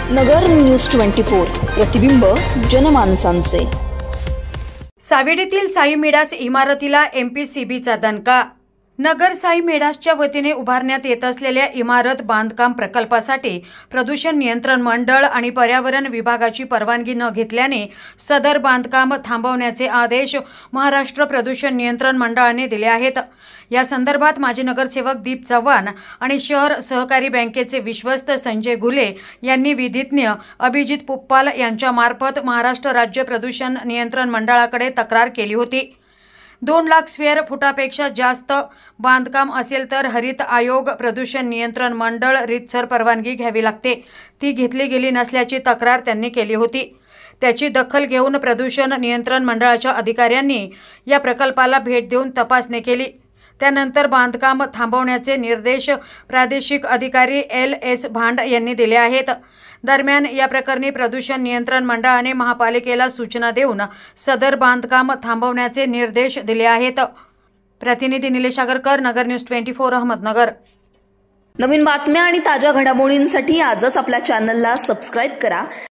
नगर news 24 प्रतिबिंब जनमानसांचे। सावेडीतील Sai Midas इमारतीला एमपीसीबीचा दणका। नगर साई मिडासच्या वतीने उभारण्यात येत असलेल्या इमारत बांधकाम प्रकल्पासाठी प्रदूषण नियंत्रण मंडळ आणि पर्यावरण विभागाची परवानगी न घेतल्याने सदर बांधकाम थांबवण्याचे आदेश महाराष्ट्र प्रदूषण नियंत्रण मंडळाने दिले आहेत। या संदर्भात माजी नगरसेवक दीप चव्हाण आणि शहर सहकारी बँकेचे विश्वस्त संजय घुले यांनी विधिज्ञ अभिजित पुप्पाल यांच्या मार्फत महाराष्ट्र राज्य प्रदूषण नियंत्रण मंडळाकडे तक्रार केली होती। 2 लाख स्क्वेअर फुटापेक्षा जास्त बांधकाम असेल तर हरित आयोग प्रदूषण नियंत्रण मंडळ रीतसर परवानगी घ्यावी लागते। ती घेतली गेली नसल्याची तक्रार त्यांनी केली होती। त्याची दखल घेऊन प्रदूषण नियंत्रण मंडळाच्या अधिकाऱ्यांनी या प्रकल्पाला भेट देऊन तपासणी केली। त्यानंतर बांधकाम थांबवण्याचे निर्देश प्रादेशिक अधिकारी LS भांड यांनी दिले आहेत। दरम्यान या प्रकरणी प्रदूषण नियंत्रण मंडळाने महापालिकेला सूचना देऊन सदर बांधकाम थांबवण्याचे निर्देश दिले आहेत। प्रतिनिधी निलेश आगरकर, नगर न्यूज 24, अहमदनगर। नवीन बातम्या आणि ताज्या घडामोडींसाठी आजच आपल्या चॅनलला सबस्क्राइब करा।